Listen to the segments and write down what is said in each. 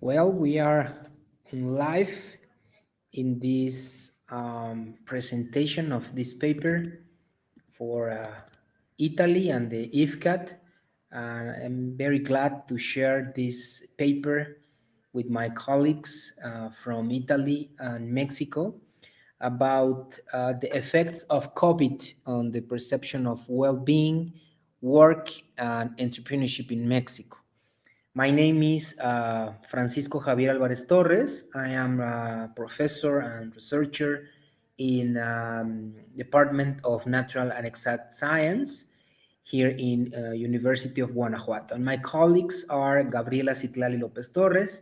Well, we are live in this presentation of this paper for Italy and the IFKAD. And I'm very glad to share this paper with my colleagues from Italy and Mexico about the effects of COVID on the perception of well-being, work, and entrepreneurship in Mexico. My name is Francisco Javier Álvarez-Torres. I am a professor and researcher in Department of Natural and Exact Science here in University of Guanajuato. And my colleagues are Gabriela Citlalli López-Torres.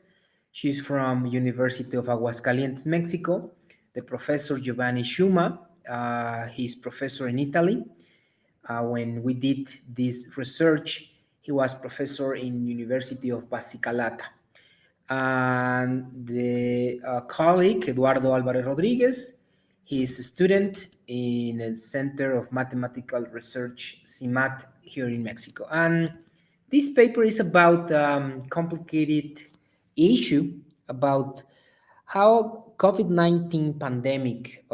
She's from University of Aguascalientes, Mexico. The professor Giovanni Schiuma, he's professor in Italy. When we did this research, he was professor in University of Basilicata. And the colleague, Eduardo Álvarez-Rodríguez, he is a student in the Center of Mathematical Research, CIMAT, here in Mexico. And this paper is about complicated issue about how COVID-19 pandemic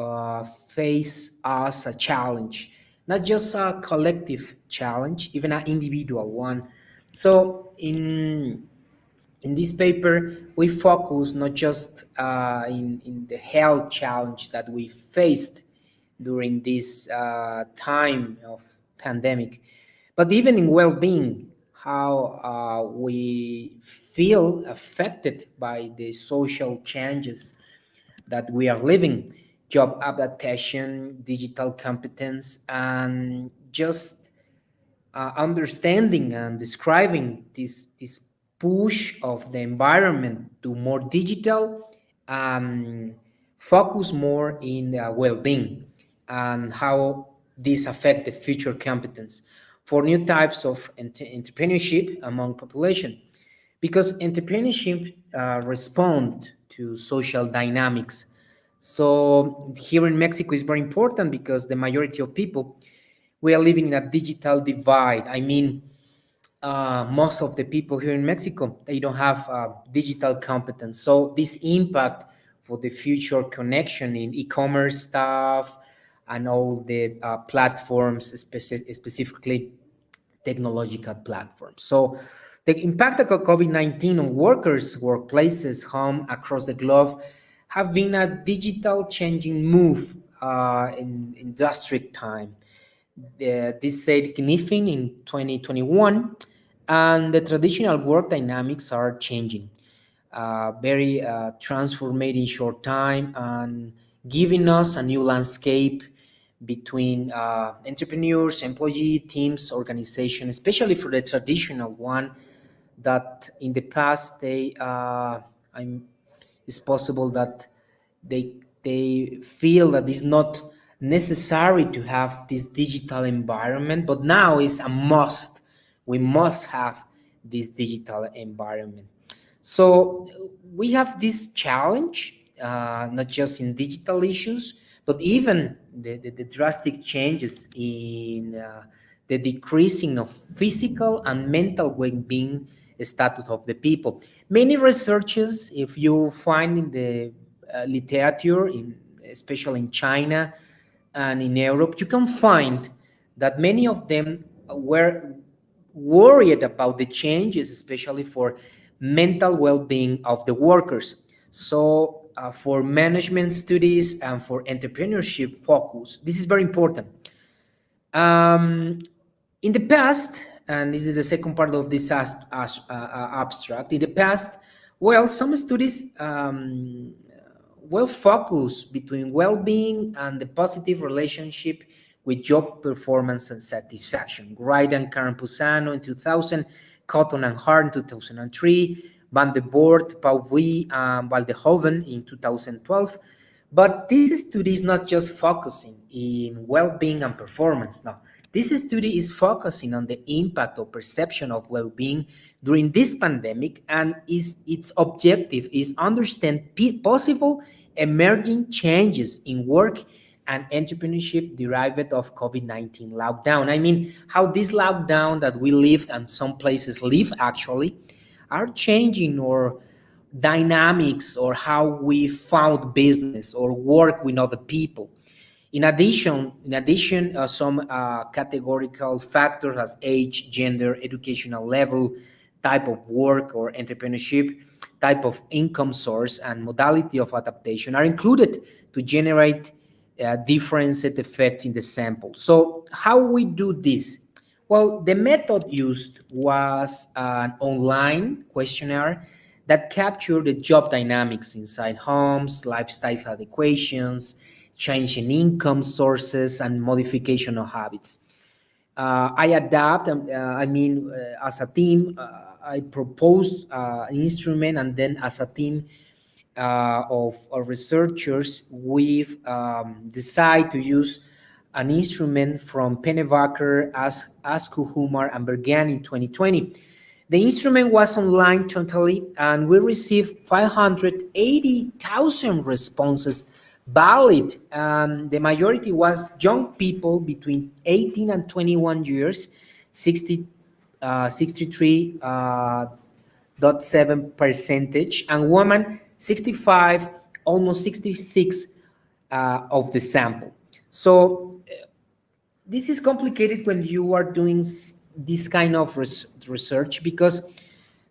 face us a challenge, not just a collective challenge, even an individual one. So in this paper, we focus not just in the health challenge that we faced during this time of pandemic, but even in well-being, how we feel affected by the social changes that we are living, job adaptation, digital competence, and just understanding and describing this push of the environment to more digital, focus more in well-being and how this affect the future competence for new types of entrepreneurship among population, because entrepreneurship respond to social dynamics. So here in Mexico is very important because the majority of people, we are living in a digital divide. I mean, most of the people here in Mexico, they don't have digital competence. So this impact for the future connection in e-commerce stuff and all the platforms, specifically technological platforms. So the impact of COVID-19 on workers, workplaces, home across the globe have been a digital changing move in district time. This said anything in 2021, and the traditional work dynamics are changing, very transformed in short time and giving us a new landscape between entrepreneurs, employee teams, organization, especially for the traditional one that in the past it's possible that they feel that it's not necessary to have this digital environment, but now it's a must. We must have this digital environment. So we have this challenge, not just in digital issues, but even the drastic changes in the decreasing of physical and mental well-being status of the people. Many researchers, if you find in the literature, especially in China and in Europe, you can find that many of them were worried about the changes, especially for mental well-being of the workers. So for management studies and for entrepreneurship focus, this is very important. In the past, and this is the second part of this abstract, in the past, well, some studies well focus between well-being and the positive relationship with job performance and satisfaction. Wright and Karen Pusano in 2000, Cotton and Hart in 2003, Van de Boort, Pauvi, and Valdehoven in 2012. But this study is not just focusing in well-being and performance. No, this study is focusing on the impact or perception of well-being during this pandemic, and its objective is understand possible emerging changes in work and entrepreneurship derived of COVID-19 lockdown. I mean, how this lockdown that we lived and some places live actually are changing dynamics or how we found business or work with other people. In addition, some categorical factors as age, gender, educational level, type of work or entrepreneurship, type of income source, and modality of adaptation are included to generate different effect in the sample. So how we do this? Well, the method used was an online questionnaire that captured the job dynamics inside homes, lifestyle adequations, change in income sources, and modification of habits. I adapt, as a team, I propose an instrument, and then as a team of researchers, we've decided to use an instrument from Pennebaker, Askuhumar, and Bergan in 2020. The instrument was online totally, and we received 580,000 responses valid. The majority was young people between 18 and 21 years, 63.7 percentage, and women 65, almost 66 of the sample. So this is complicated when you are doing this kind of research, because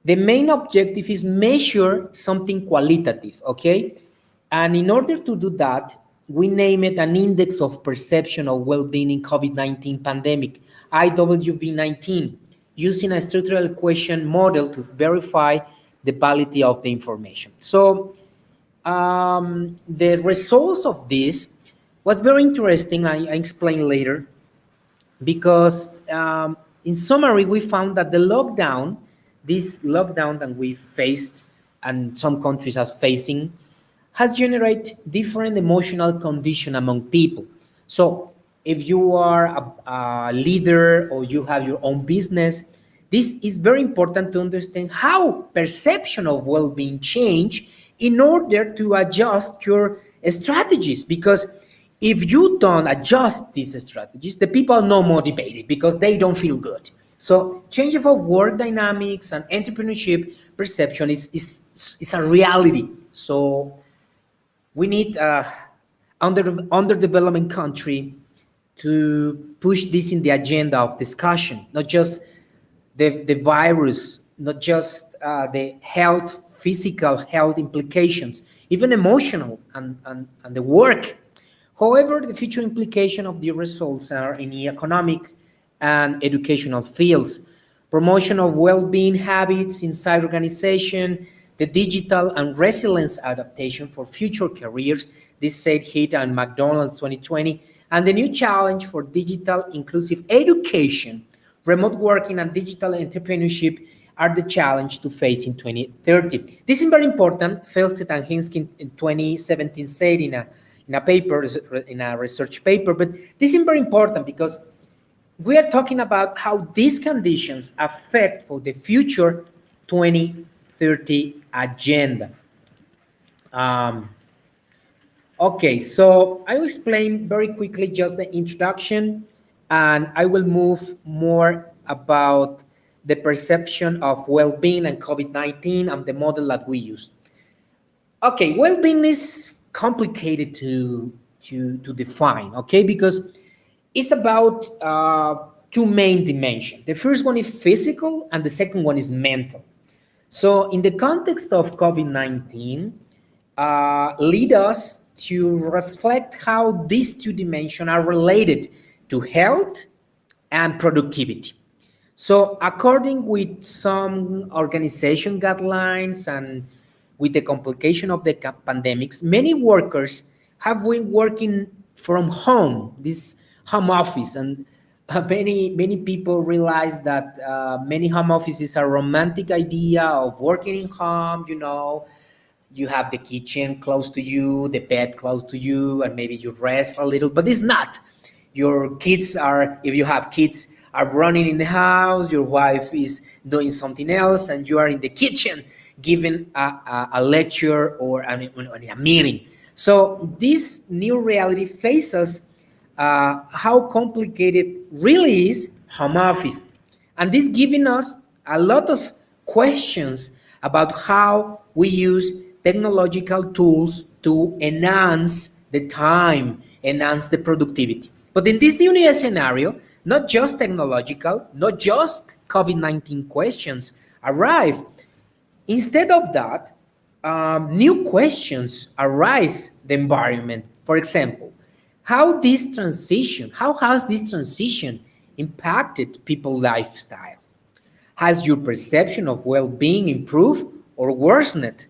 the main objective is measure something qualitative, okay? And in order to do that, we name it an index of perception of well-being in COVID-19 pandemic, IWV-19, using a structural question model to verify the validity of the information. So the results of this was very interesting. I explain later, because in summary, we found that this lockdown that we faced and some countries are facing, has generated different emotional condition among people. So if you are a leader or you have your own business, this is very important to understand how perception of well-being change in order to adjust your strategies. Because if you don't adjust these strategies, the people are not motivated because they don't feel good. So change of work dynamics and entrepreneurship perception is a reality. So we need underdeveloping country to push this in the agenda of discussion, not just the virus, not just the physical health implications, even emotional and the work. However, the future implication of the results are in the economic and educational fields, promotion of well-being habits inside organization, the digital and resilience adaptation for future careers. This said HIT and McDonald's 2020, and the new challenge for digital inclusive education, remote working, and digital entrepreneurship are the challenge to face in 2030. This is very important. Felsted and Hinsky in 2017 said in a paper, in a research paper, but this is very important because we are talking about how these conditions affect for the future 2030 agenda. Okay, so I will explain very quickly just the introduction, and I will move more about the perception of well-being and COVID-19 and the model that we use. Okay, well-being is complicated to define, okay, because it's about two main dimensions. The first one is physical and the second one is mental. So in the context of COVID-19, lead us to reflect how these two dimensions are related to health and productivity. So according with some organization guidelines and with the complication of the pandemics, many workers have been working from home, this home office, and many people realize that many home offices are a romantic idea of working in home. You know, you have the kitchen close to you, the bed close to you, and maybe you rest a little, but it's not. Your kids are, if you have kids, are running in the house, your wife is doing something else, and you are in the kitchen giving a lecture or a meeting. So this new reality faces how complicated really is home office. And this giving us a lot of questions about how we use technological tools to enhance the time, enhance the productivity. But in this new scenario, not just technological, not just COVID-19 questions arrive. Instead of that, new questions arise the environment. For example, how has this transition impacted people's lifestyle? Has your perception of well-being improved or worsened?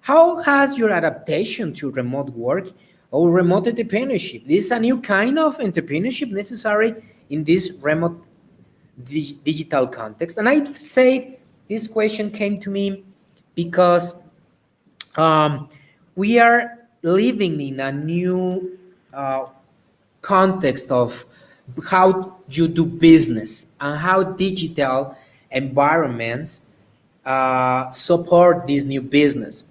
How has your adaptation to remote work or remote entrepreneurship? This is a new kind of entrepreneurship necessary in this remote digital context. And I'd say this question came to me because we are living in a new context of how you do business and how digital environments support this new business.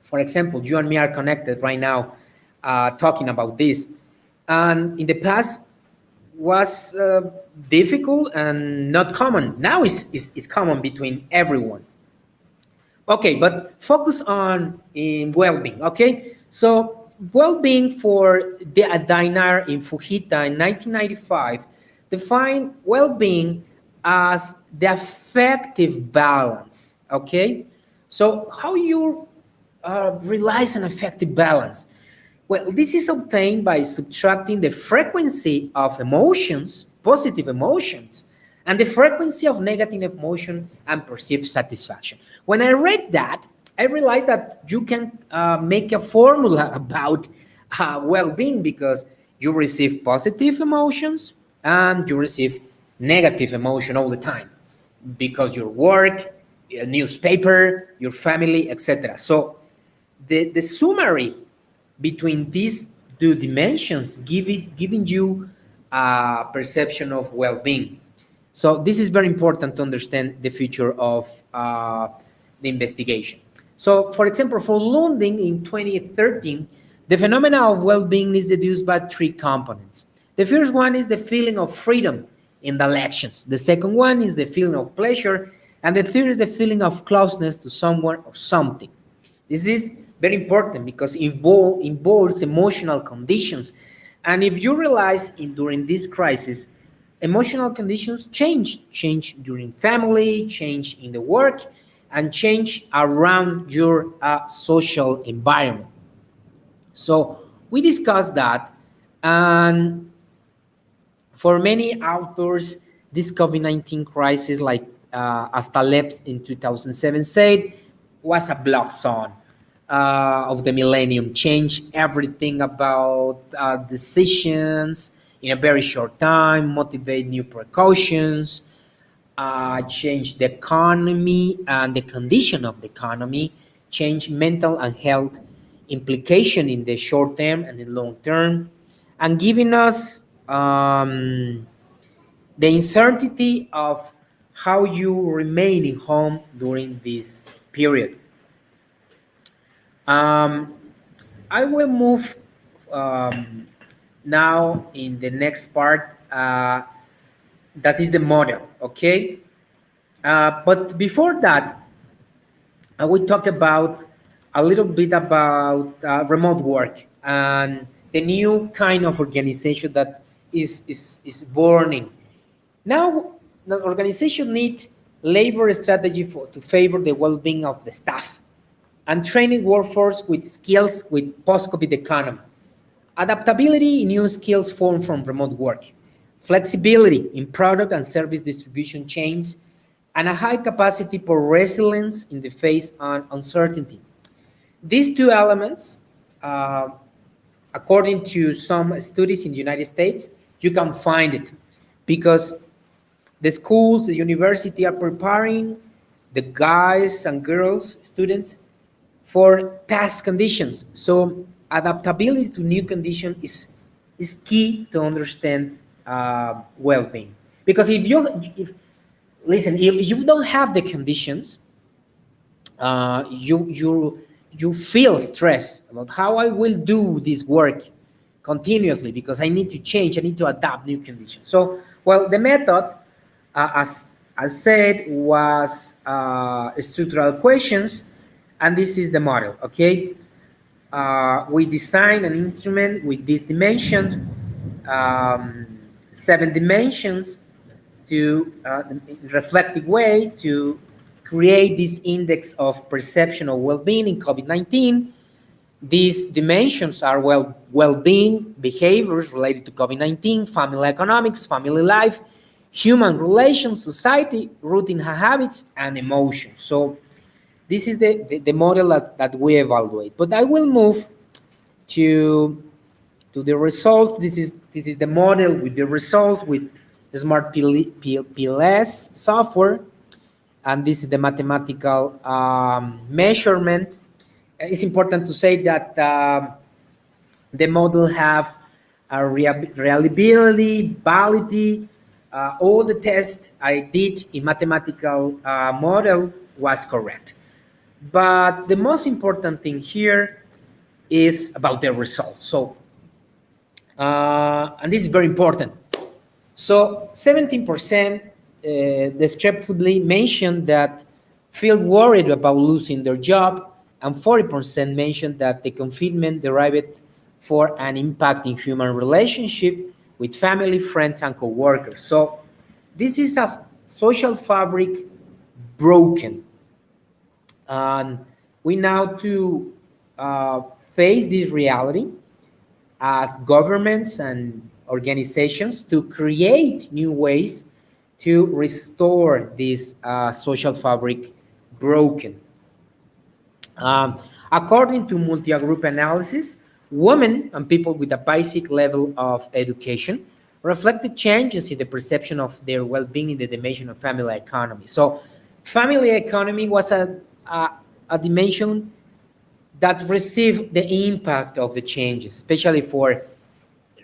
For example, you and me are connected right now talking about this. And in the past was difficult and not common. Now it's common between everyone. Okay, but focus on in well-being, okay? So well-being for the Dainar in Fujita in 1995 defined well-being as the affective balance, okay? So how you realize an effective balance? Well, this is obtained by subtracting the frequency of emotions, positive emotions, and the frequency of negative emotion and perceived satisfaction. When I read that, I realized that you can make a formula about well-being because you receive positive emotions and you receive negative emotion all the time because your work, your newspaper, your family, etc. So the summary between these two dimensions giving you a perception of well-being. So this is very important to understand the future of the investigation. So, for example, for Lunding in 2013, the phenomena of well-being is deduced by three components. The first one is the feeling of freedom in the elections. The second one is the feeling of pleasure. And the third is the feeling of closeness to someone or something. This is very important because it involves emotional conditions. And if you realize during this crisis, emotional conditions change during family, change in the work, and change around your social environment. So we discussed that, and for many authors, this COVID-19 crisis, like as Taleb in 2007 said, was a black swan of the millennium, changed everything about decisions in a very short time, motivate new precautions, change the economy and the condition of the economy, change mental and health implication in the short term and the long term, and giving us the uncertainty of how you remain in home during this period. I will move now in the next part. That is the model, okay? But before that, I will talk about a little bit about remote work and the new kind of organization that is born. Now, the organization needs labor strategy to favor the well-being of the staff and training workforce with skills with post-COVID economy. Adaptability in new skills formed from remote work, flexibility in product and service distribution chains, and a high capacity for resilience in the face of uncertainty. These two elements, according to some studies in the United States, you can find it because the schools, the university are preparing the guys and girls, students, for past conditions. So adaptability to new conditions is key to understand well-being. Because if you don't have the conditions, you feel stress about how I will do this work continuously because I need to change, I need to adapt new conditions. So, well, the method, as as said, was structural questions, and this is the model, okay? We designed an instrument with this dimension, 7 dimensions, to in reflective way to create this index of perception of well-being in COVID-19. These dimensions are well-being, behaviors related to COVID-19, family economics, family life, human relations, society, routine habits, and emotions. So this is the model that we evaluate. But I will move to the results. This is the model with the results with Smart PLS software, and this is the mathematical measurement. It's important to say that the model have a reliability, validity. All the tests I did in mathematical model was correct. But the most important thing here is about the results. So, and this is very important. So 17% descriptively mentioned that feel worried about losing their job, and 40% mentioned that the confinement derived for an impact in human relationship with family, friends, and co-workers. So this is a social fabric broken. And we now to face this reality as governments and organizations to create new ways to restore this social fabric broken. According to multi-group analysis, women and people with a basic level of education reflected changes in the perception of their well-being in the dimension of family economy. So family economy was a dimension that received the impact of the changes, especially for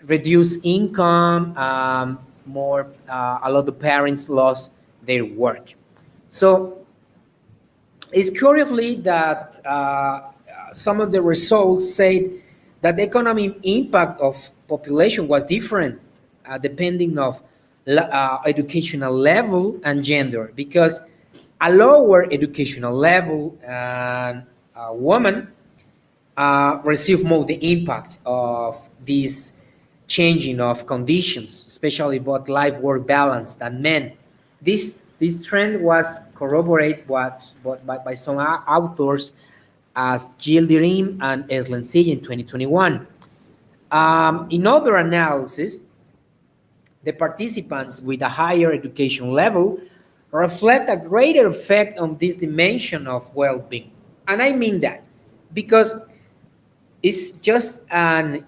reduced income, a lot of parents lost their work. So it's curiously that some of the results said that the economic impact of population was different depending of educational level and gender, because a lower educational level and a woman receive more the impact of this changing of conditions, especially about life-work balance than men. This trend was corroborated by some authors as Gildirim and Eslensi in 2021. In other analysis, the participants with a higher education level reflect a greater effect on this dimension of well-being. And I mean that because it's just an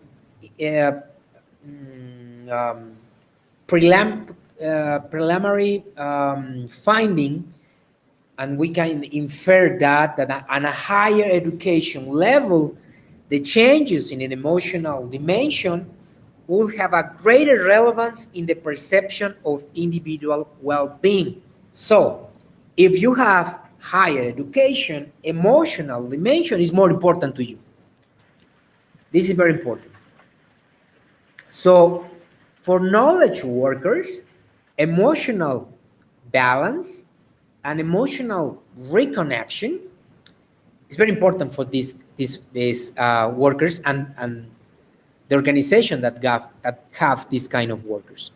preliminary finding, and we can infer that on a higher education level, the changes in an emotional dimension will have a greater relevance in the perception of individual well-being. So, if you have higher education, emotional dimension is more important to you. This is very important. So, for knowledge workers, emotional balance and emotional reconnection is very important for these workers and the organization that have this kind of workers.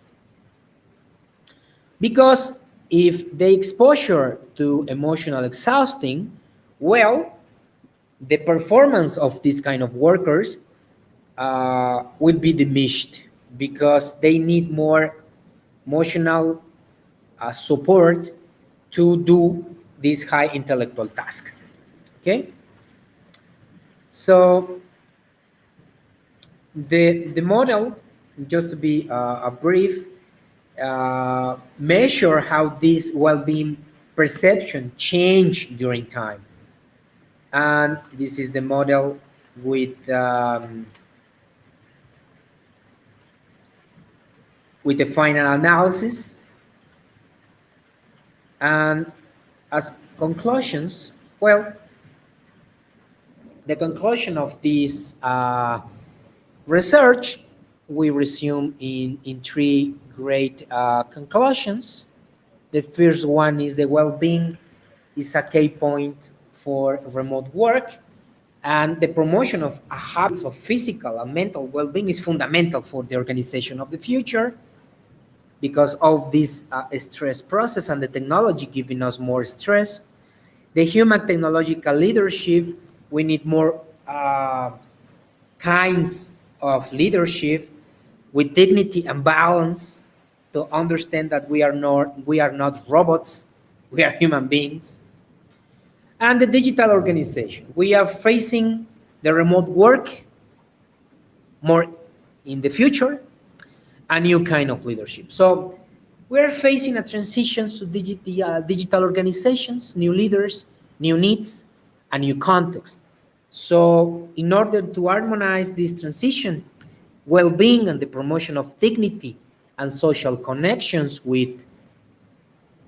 Because if the exposure to emotional exhausting, well, the performance of this kind of workers will be diminished because they need more emotional support to do this high intellectual task. Okay? So the model, just to be a brief, measure how this well-being perception change during time. And this is the model with the final analysis. And as conclusions, well, the conclusion of this research, we resume in three great conclusions. The first one is the well-being is a key point for remote work, and the promotion of habits of physical and mental well-being is fundamental for the organization of the future because of this stress process and the technology giving us more stress. The human technological leadership, we need more kinds of leadership with dignity and balance to understand that we are not robots, we are human beings. And the digital organization, we are facing the remote work more in the future, a new kind of leadership. So we're facing a transition to digital organizations, new leaders, new needs, a new context. So in order to harmonize this transition, well-being and the promotion of dignity and social connections with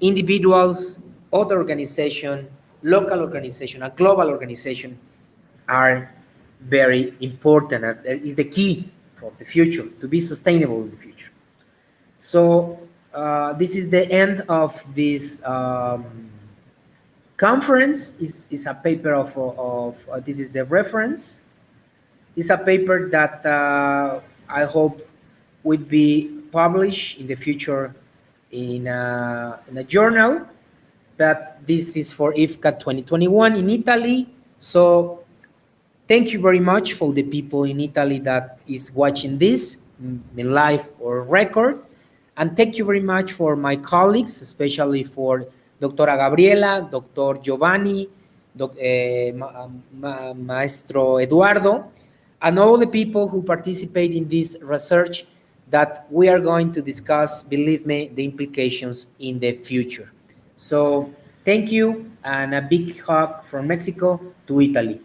individuals, other organization, local organization, and global organization are very important and is the key for the future, to be sustainable in the future. So this is the end of this conference. Is a paper of this is the reference. It's a paper that I hope would be published in the future in a journal. But this is for IFKAD 2021 in Italy. So thank you very much for the people in Italy that is watching this in live or record. And thank you very much for my colleagues, especially for Doctora Gabriela, Dr. Giovanni, Maestro Eduardo, and all the people who participate in this research that we are going to discuss, believe me, the implications in the future. So thank you, and a big hug from Mexico to Italy.